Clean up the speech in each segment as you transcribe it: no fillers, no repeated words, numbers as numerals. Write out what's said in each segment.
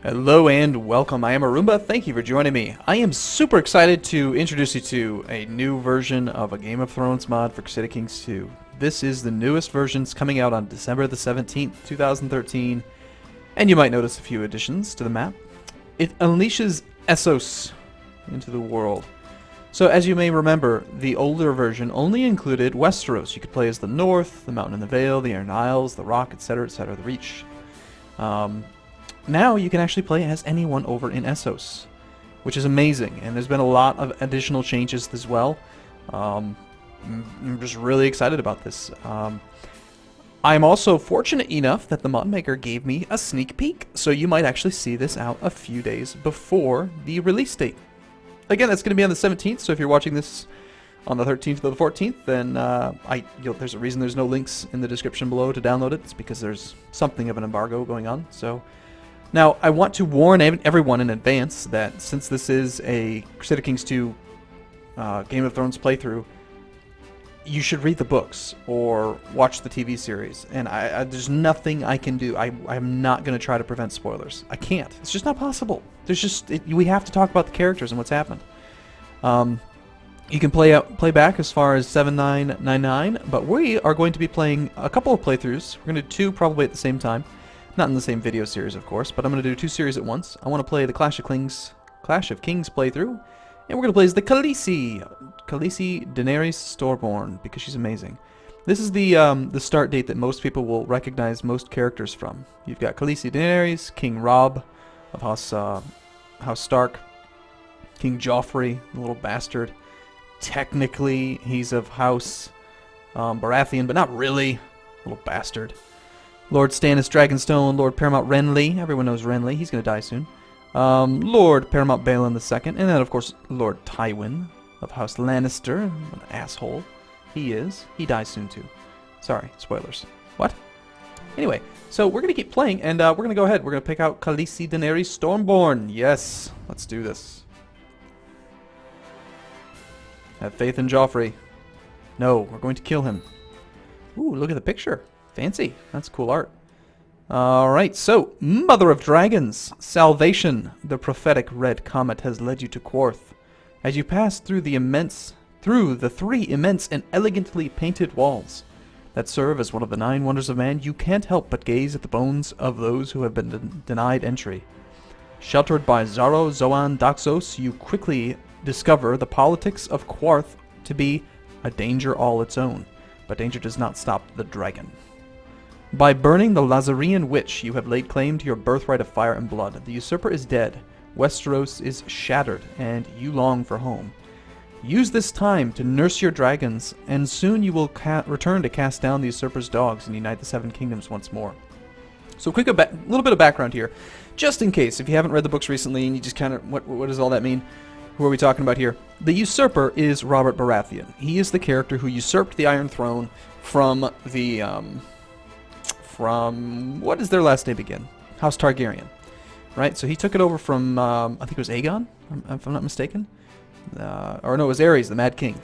Hello and welcome. I am Arumba. Thank you for joining me. I am super excited to introduce you to a new version of a Game of Thrones mod for Crusader Kings 2. This is the newest version. It's coming out on December the 17th, 2013, and you might notice a few additions to the map. It unleashes Essos into the world. So as you may remember, the older version only included Westeros. You could play as the North, the Mountain and the Vale, the Iron Isles, the Rock, etc., the Reach. Now you can actually play as anyone over in Essos, which is amazing, and there's been a lot of additional changes as well. I'm just really excited about this. I'm also fortunate enough that the mod maker gave me a sneak peek, so you might actually see this out a few days before the release date. Again, that's going to be on the 17th, so if you're watching this on the 13th or the 14th, then there's a reason there's no links in the description below to download it. It's because there's something of an embargo going on. So now, I want to warn everyone in advance that since this is a Crusader Kings 2 Game of Thrones playthrough, you should read the books or watch the TV series. And there's nothing I can do. I'm not going to try to prevent spoilers. I can't. It's just not possible. We have to talk about the characters and what's happened. You can play back as far as 7999, but we are going to be playing a couple of playthroughs. We're going to do two probably at the same time. Not in the same video series, of course, but I'm going to do two series at once. I want to play the Clash of Kings playthrough, and we're going to play as the Khaleesi Daenerys Stormborn, because she's amazing. This is the start date that most people will recognize most characters from. You've got Khaleesi Daenerys, King Robb of House Stark, King Joffrey, the little bastard. Technically, he's of House Baratheon, but not really. Little bastard. Lord Stannis Dragonstone, Lord Paramount Renly. Everyone knows Renly. He's going to die soon. Lord Paramount Balon II. And then, of course, Lord Tywin of House Lannister. An asshole. He is. He dies soon, too. Sorry. Spoilers. What? Anyway, so we're going to keep playing, and we're going to go ahead. We're going to pick out Khaleesi Daenerys Stormborn. Yes. Let's do this. Have faith in Joffrey. No, we're going to kill him. Ooh, look at the picture. Fancy. That's cool art. Alright, so, Mother of Dragons, Salvation, the prophetic red comet has led you to Quarth. As you pass through the three immense and elegantly painted walls that serve as one of the 9 wonders of man, you can't help but gaze at the bones of those who have been denied entry. Sheltered by Xaro, Zoan, Daxos, you quickly discover the politics of Quarth to be a danger all its own, but danger does not stop the dragon. By burning the Lazarean witch, you have laid claim to your birthright of fire and blood. The usurper is dead, Westeros is shattered, and you long for home. Use this time to nurse your dragons, and soon you will return to cast down the usurper's dogs and unite the 7 kingdoms once more. So quick, a little bit of background here, just in case, if you haven't read the books recently and you just kind of, what does all that mean? Who are we talking about here? The usurper is Robert Baratheon. He is the character who usurped the Iron Throne from the, what does their last name begin? House Targaryen, right? So he took it over from, I think it was Aegon, if I'm not mistaken. Or no, it was Aerys, the Mad King.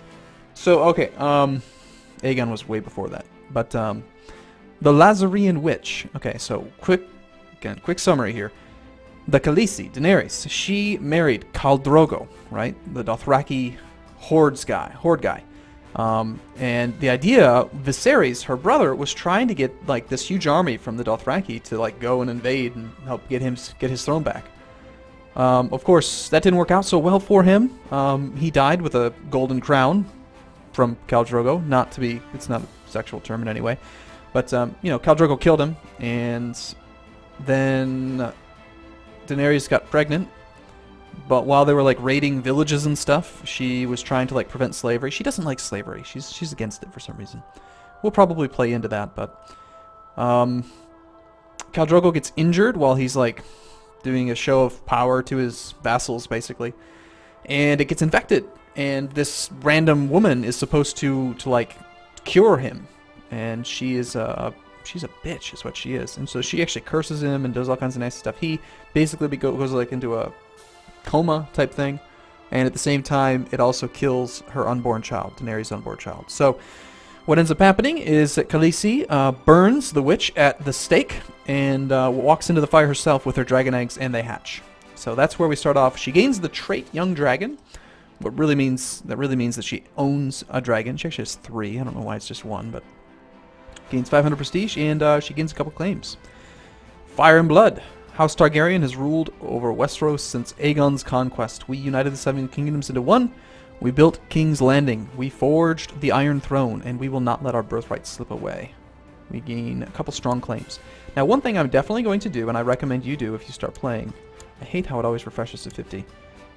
So, okay, Aegon was way before that. But, the Lazarean Witch. Okay, so, quick summary here. The Khaleesi, Daenerys, she married Khal Drogo, right? The Dothraki horde guy. And the idea, Viserys, her brother, was trying to get like this huge army from the Dothraki to like go and invade and help get his throne back. Of course, that didn't work out so well for him. He died with a golden crown from Khal Drogo. It's not a sexual term in any way, but Khal Drogo killed him, and then Daenerys got pregnant. But while they were like raiding villages and stuff, she was trying to like prevent slavery. She doesn't like slavery. She's against it for some reason. We'll probably play into that, but Khal Drogo gets injured while he's like doing a show of power to his vassals, basically, and it gets infected. And this random woman is supposed to like cure him, and she's a bitch, is what she is. And so she actually curses him and does all kinds of nasty stuff. He basically goes like into a coma type thing, and at the same time it also kills her unborn child, Daenerys' unborn child. So What ends up happening is that Khaleesi burns the witch at the stake and walks into the fire herself with her dragon eggs, and they hatch. So that's where we start off. She gains the trait Young Dragon. What really means that she owns a dragon. She actually has 3. I don't know why it's just 1, but gains 500 prestige, and she gains a couple claims. Fire and Blood. House Targaryen has ruled over Westeros since Aegon's conquest. We united the 7 kingdoms into one. We built King's Landing. We forged the Iron Throne, and we will not let our birthright slip away. We gain a couple strong claims. Now, one thing I'm definitely going to do, and I recommend you do if you start playing, I hate how it always refreshes to 50,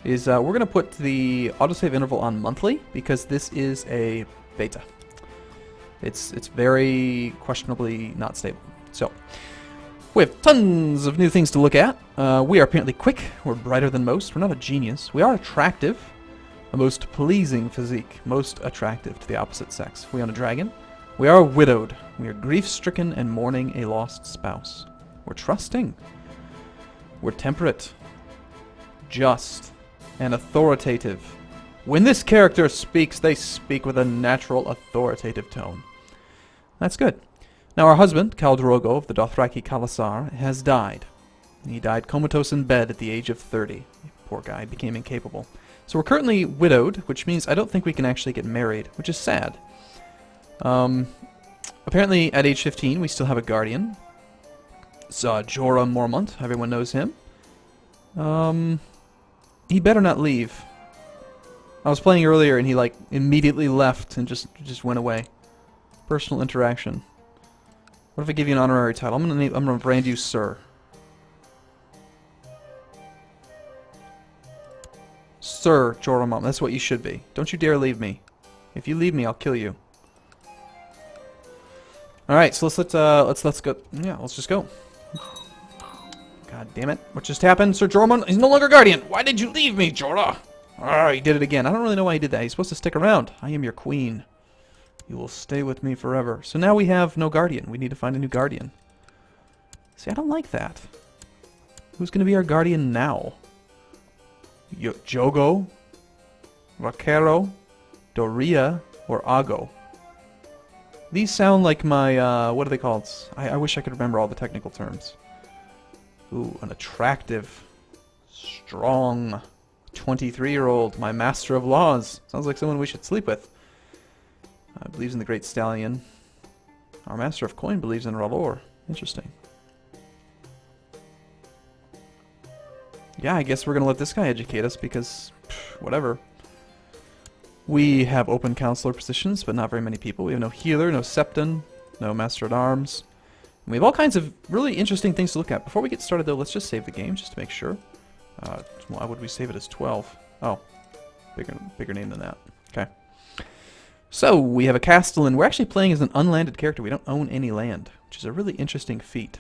is we're going to put the autosave interval on monthly, because this is a beta. It's very questionably not stable. So, we have tons of new things to look at. We are apparently quick. We're brighter than most. We're not a genius. We are attractive. A most pleasing physique. Most attractive to the opposite sex. We own a dragon. We are widowed. We are grief-stricken and mourning a lost spouse. We're trusting. We're temperate. Just. And authoritative. When this character speaks, they speak with a natural authoritative tone. That's good. Now our husband, Khal Drogo of the Dothraki Khalasar, has died. He died comatose in bed at the age of 30. Poor guy, became incapable. So we're currently widowed, which means I don't think we can actually get married, which is sad. Apparently at age 15 we still have a guardian. It's Jorah Mormont, everyone knows him. He better not leave. I was playing earlier and he like immediately left and just went away. Personal interaction. What if I give you an honorary title? I'm gonna brand you Sir. Sir Jorah Mormont. That's what you should be. Don't you dare leave me. If you leave me, I'll kill you. All right, so let's go. Yeah, let's just go. God damn it! What just happened, Sir Jorah Mormont? He's no longer guardian. Why did you leave me, Jorah? Ah, he did it again. I don't really know why he did that. He's supposed to stick around. I am your queen. You will stay with me forever. So now we have no guardian. We need to find a new guardian. See, I don't like that. Who's going to be our guardian now? Jogo, Rakero, Doria, or Ago? These sound like my, what are they called? I wish I could remember all the technical terms. Ooh, an attractive, strong, 23-year-old, my master of laws. Sounds like someone we should sleep with. Believes in the Great Stallion. Our master of coin believes in R'hllor. Interesting. Yeah, I guess we're going to let this guy educate us because, whatever. We have open counselor positions, but not very many people. We have no healer, no septon, no master at arms. And we have all kinds of really interesting things to look at. Before we get started, though, let's just save the game just to make sure. Why would we save it as 12? Oh, bigger name than that. Okay. So, we have a castle, and we're actually playing as an unlanded character. We don't own any land, which is a really interesting feat.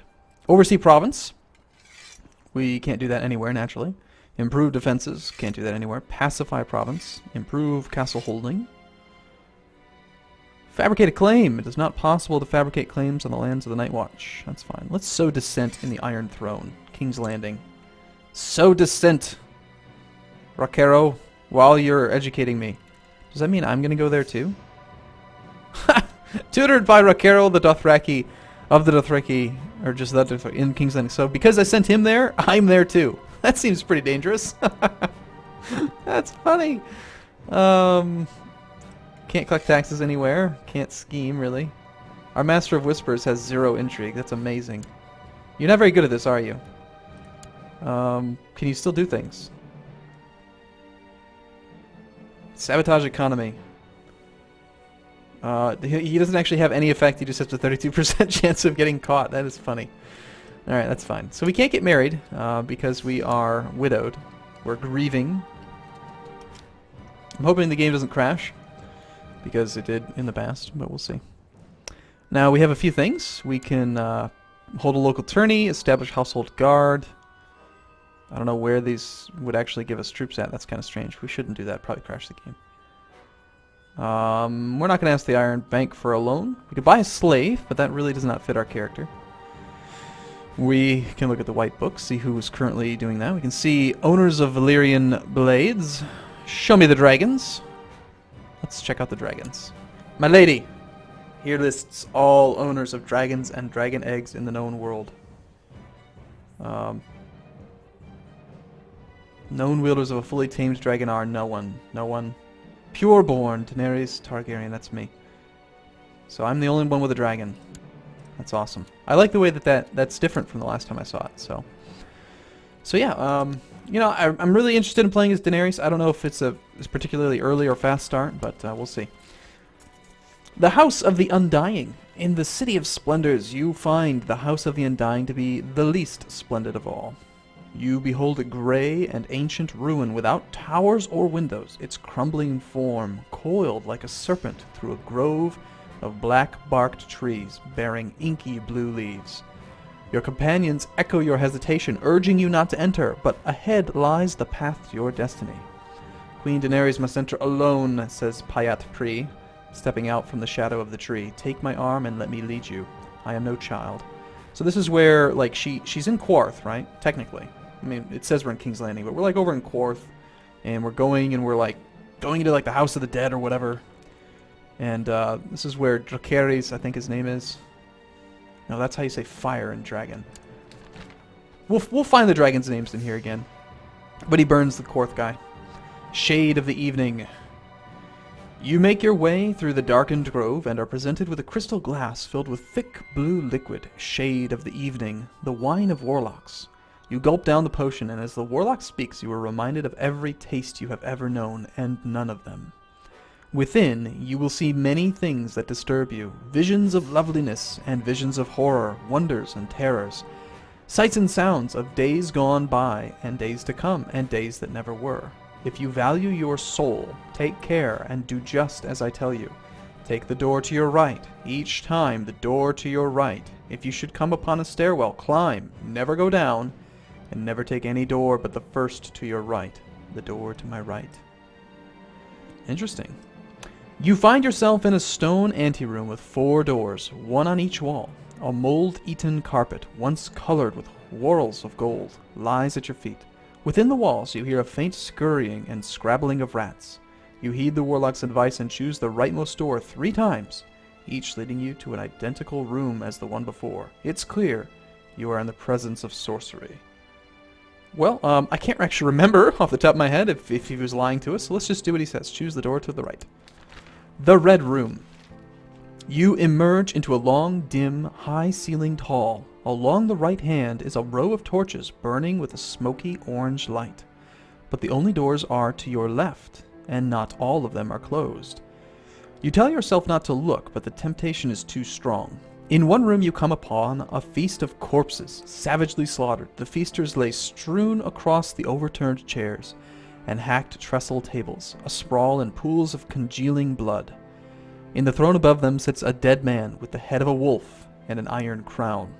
Oversee province. We can't do that anywhere, naturally. Improve defenses. Can't do that anywhere. Pacify province. Improve castle holding. Fabricate a claim. It is not possible to fabricate claims on the lands of the Night Watch. That's fine. Let's sow dissent in the Iron Throne. King's Landing. Sow dissent, Rakero, while you're educating me. Does that mean I'm going to go there too? Tutored by Rakero, the Dothraki, of the Dothraki, or just the Dothraki, in King's Landing. So because I sent him there, I'm there too. That seems pretty dangerous. That's funny. Can't collect taxes anywhere. Can't scheme, really. Our Master of Whispers has 0 intrigue. That's amazing. You're not very good at this, are you? Can you still do things? Sabotage economy. He doesn't actually have any effect. He just has a 32% chance of getting caught. That is funny. Alright, that's fine. So we can't get married because we are widowed. We're grieving. I'm hoping the game doesn't crash because it did in the past, but we'll see. Now we have a few things. We can hold a local tourney, establish household guard. I don't know where these would actually give us troops at. That's kind of strange. We shouldn't do that. Probably crash the game. We're not going to ask the Iron Bank for a loan. We could buy a slave, but that really does not fit our character. We can look at the White Book, see who's currently doing that. We can see owners of Valyrian blades. Show me the dragons. Let's check out the dragons. My lady, Here lists all owners of dragons and dragon eggs in the known world. Known wielders of a fully tamed dragon are no one. No one. Pureborn, Daenerys Targaryen, that's me. So I'm the only one with a dragon. That's awesome. I like the way that's different from the last time I saw it. So yeah, you know, I'm really interested in playing as Daenerys. I don't know if it's a particularly early or fast start, but we'll see. The House of the Undying. In the City of Splendors, you find the House of the Undying to be the least splendid of all. You behold a gray and ancient ruin without towers or windows, its crumbling form coiled like a serpent through a grove of black-barked trees bearing inky blue leaves. Your companions echo your hesitation, urging you not to enter, but ahead lies the path to your destiny. Queen Daenerys must enter alone, says Payat Pri, stepping out from the shadow of the tree. Take my arm and let me lead you. I am no child. So this is where, like, she's in Quarth, right? Technically. I mean, it says we're in King's Landing, but we're, like, over in Quarth, and we're going into, like, the House of the Dead or whatever. And this is where Dracarys, I think his name is. No, that's how you say fire in dragon. We'll find the dragon's names in here again. But he burns the Quarth guy. Shade of the evening. You make your way through the darkened grove and are presented with a crystal glass filled with thick blue liquid. Shade of the evening. The wine of warlocks. You gulp down the potion, and as the warlock speaks, you are reminded of every taste you have ever known, and none of them. Within, you will see many things that disturb you. Visions of loveliness and visions of horror, wonders and terrors. Sights and sounds of days gone by and days to come and days that never were. If you value your soul, take care and do just as I tell you. Take the door to your right. Each time, the door to your right. If you should come upon a stairwell, climb, never go down, and never take any door but the first to your right. The door to my right. Interesting. You find yourself in a stone anteroom with 4 doors, one on each wall. A mold-eaten carpet, once colored with whorls of gold, lies at your feet. Within the walls you hear a faint scurrying and scrabbling of rats. You heed the warlock's advice and choose the rightmost door 3 times, each leading you to an identical room as the one before. It's clear you are in the presence of sorcery. Well, I can't actually remember off the top of my head if he was lying to us, so let's just do what he says. Choose the door to the right. The Red Room. You emerge into a long, dim, high-ceilinged hall. Along the right hand is a row of torches burning with a smoky orange light. But the only doors are to your left, and not all of them are closed. You tell yourself not to look, but the temptation is too strong. In one room you come upon a feast of corpses, savagely slaughtered. The feasters lay strewn across the overturned chairs and hacked trestle tables, asprawl in pools of congealing blood. In the throne above them sits a dead man with the head of a wolf and an iron crown.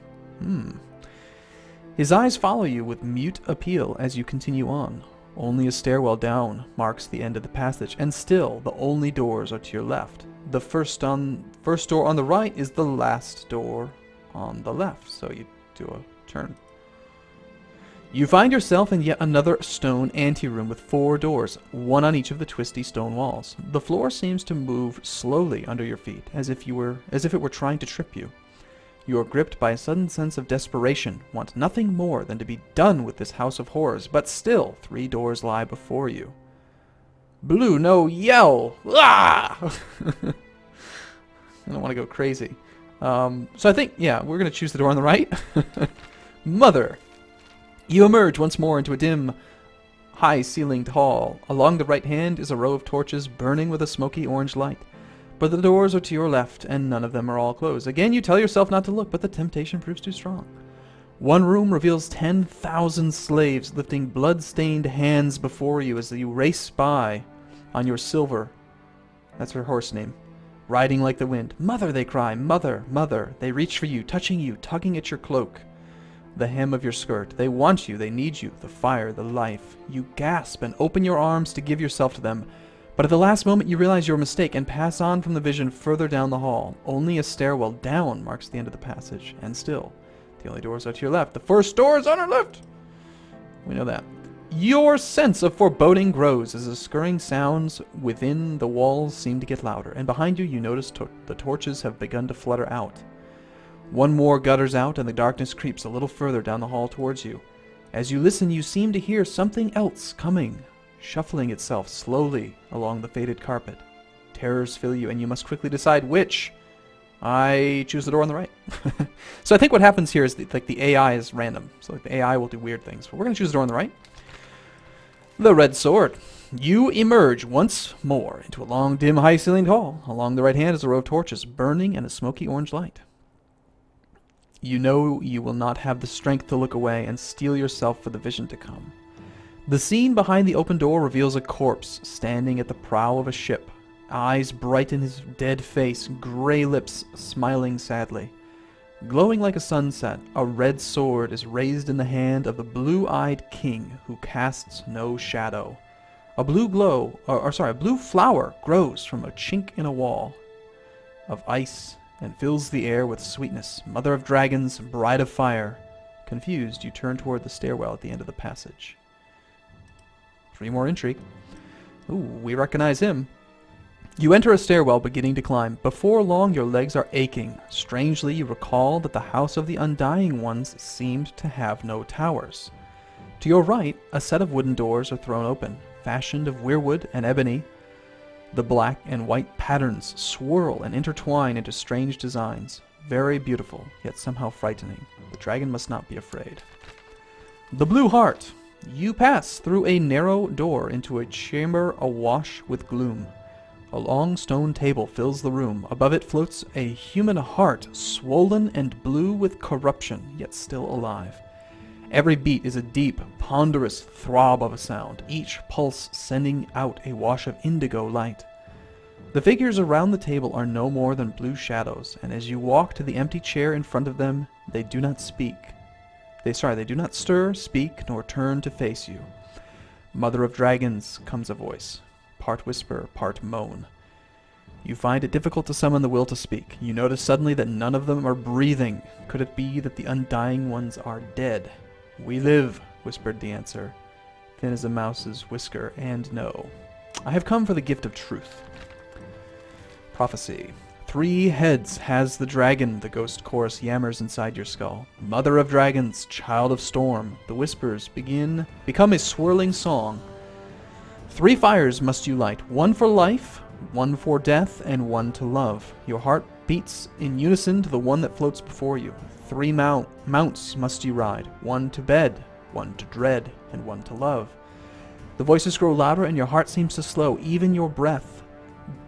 His eyes follow you with mute appeal as you continue on. Only a stairwell down marks the end of the passage, and still the only doors are to your left. The first door on the right is the last door on the left, so you do a turn. You find yourself in yet another stone anteroom with 4 doors, one on each of the twisty stone walls. The floor seems to move slowly under your feet, as if it were trying to trip you. You are gripped by a sudden sense of desperation, want nothing more than to be done with this house of horrors, but still 3 doors lie before you. Blue, no, yell! Ah! I don't want to go crazy. So I think, yeah, we're going to choose the door on the right. Mother. You emerge once more into a dim, high-ceilinged hall. Along the right hand is a row of torches burning with a smoky orange light. But the doors are to your left, and none of them are all closed. Again, you tell yourself not to look, but the temptation proves too strong. One room reveals 10,000 slaves lifting blood-stained hands before you as you race by on your silver. That's her horse name. Riding like the wind. Mother, they cry. Mother, mother. They reach for you, touching you, tugging at your cloak. The hem of your skirt. They want you, they need you, the fire, the life. You gasp and open your arms to give yourself to them. But at the last moment you realize your mistake and pass on from the vision further down the hall. Only a stairwell down marks the end of the passage, and still, the only doors are to your left. The first door is on our left! We know that. Your sense of foreboding grows as the scurrying sounds within the walls seem to get louder, and behind you, you notice the torches have begun to flutter out. One more gutters out, and the darkness creeps a little further down the hall towards you. As you listen, you seem to hear something else coming, shuffling itself slowly along the faded carpet. Terrors fill you, and you must quickly decide which. I choose the door on the right. So I think what happens here is the AI is random. So the AI will do weird things. But we're going to choose the door on the right. The red sword. You emerge once more into a long, dim, high-ceilinged hall. Along the right hand is a row of torches burning in a smoky orange light. You know you will not have the strength to look away and steel yourself for the vision to come. The scene behind the open door reveals a corpse standing at the prow of a ship. Eyes bright in his dead face, gray lips smiling sadly. Glowing like a sunset, a red sword is raised in the hand of the blue-eyed king who casts no shadow. A blue flower grows from a chink in a wall of ice and fills the air with sweetness. Mother of dragons, bride of fire. Confused, you turn toward the stairwell at the end of the passage. 3 more intrigue. Ooh, we recognize him. You enter a stairwell beginning to climb. Before long, your legs are aching. Strangely, you recall that the house of the Undying ones seemed to have no towers. To your right, a set of wooden doors are thrown open, fashioned of weirwood and ebony. The black and white patterns swirl and intertwine into strange designs. Very beautiful, yet somehow frightening. The dragon must not be afraid. The Blue Heart. You pass through a narrow door into a chamber awash with gloom. A long stone table fills the room. Above it floats a human heart, swollen and blue with corruption, yet still alive. Every beat is a deep, ponderous throb of a sound, each pulse sending out a wash of indigo light. The figures around the table are no more than blue shadows, and as you walk to the empty chair in front of them, they do not speak. They do not stir, speak, nor turn to face you. Mother of dragons, comes a voice. Part whisper, part moan. You find it difficult to summon the will to speak. You notice suddenly that none of them are breathing. Could it be that the Undying ones are dead? We live, whispered the answer, thin as a mouse's whisker, and no. I have come for the gift of truth. Prophecy. 3 heads has the dragon, the ghost chorus yammers inside your skull. Mother of dragons, child of storm. The whispers become a swirling song. 3 fires must you light, 1 for life, 1 for death, and 1 to love. Your heart beats in unison to the one that floats before you. 3 mounts must you ride, 1 to bed, 1 to dread, and 1 to love. The voices grow louder and your heart seems to slow, even your breath.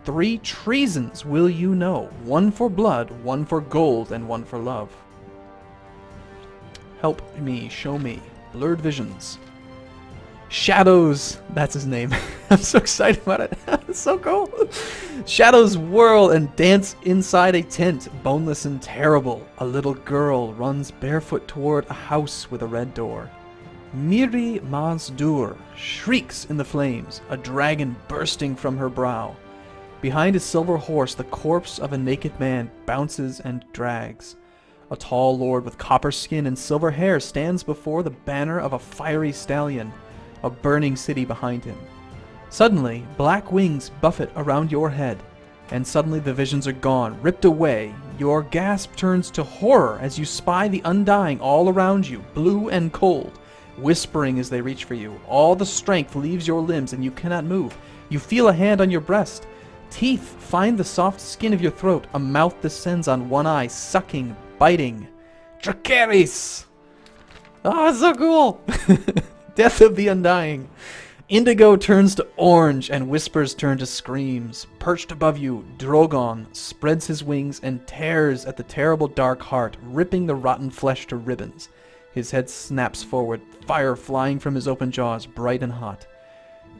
3 treasons will you know, 1 for blood, 1 for gold, and 1 for love. Help me, show me. Blurred visions. Shadows, that's his name. I'm so excited about it. It's so cool. Shadows whirl and dance inside a tent, boneless and terrible. A little girl runs barefoot toward a house with a red door. Miri Mazdur shrieks in the flames, a dragon bursting from her brow. Behind a silver horse, the corpse of a naked man bounces and drags. A tall lord with copper skin and silver hair stands before the banner of a fiery stallion, a burning city behind him. Suddenly, black wings buffet around your head, and suddenly the visions are gone, ripped away. Your gasp turns to horror as you spy the Undying all around you, blue and cold, whispering as they reach for you. All the strength leaves your limbs and you cannot move. You feel a hand on your breast. Teeth find the soft skin of your throat. A mouth descends on one eye, sucking, biting. Dracarys! Oh, it's so cool! Death of the Undying. Indigo turns to orange and whispers turn to screams. Perched above you, Drogon spreads his wings and tears at the terrible dark heart, ripping the rotten flesh to ribbons. His head snaps forward, fire flying from his open jaws, bright and hot.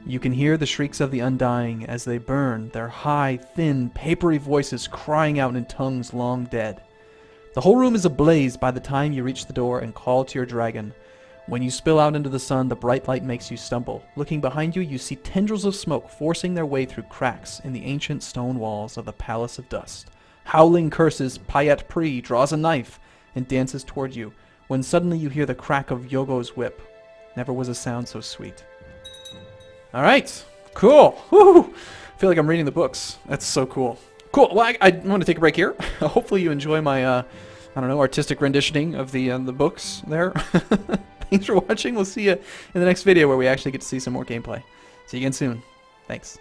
You can hear the shrieks of the Undying as they burn, their high, thin, papery voices crying out in tongues long dead. The whole room is ablaze by the time you reach the door and call to your dragon. When you spill out into the sun, the bright light makes you stumble. Looking behind you, you see tendrils of smoke forcing their way through cracks in the ancient stone walls of the Palace of Dust. Howling curses, Payet Pri draws a knife and dances toward you, when suddenly you hear the crack of Yogo's whip. Never was a sound so sweet. All right. Cool. Woo! I feel like I'm reading the books. That's so cool. Cool. Well, I want to take a break here. Hopefully you enjoy my, I don't know, artistic renditioning of the books there. Thanks for watching. We'll see you in the next video where we actually get to see some more gameplay. See you again soon. Thanks.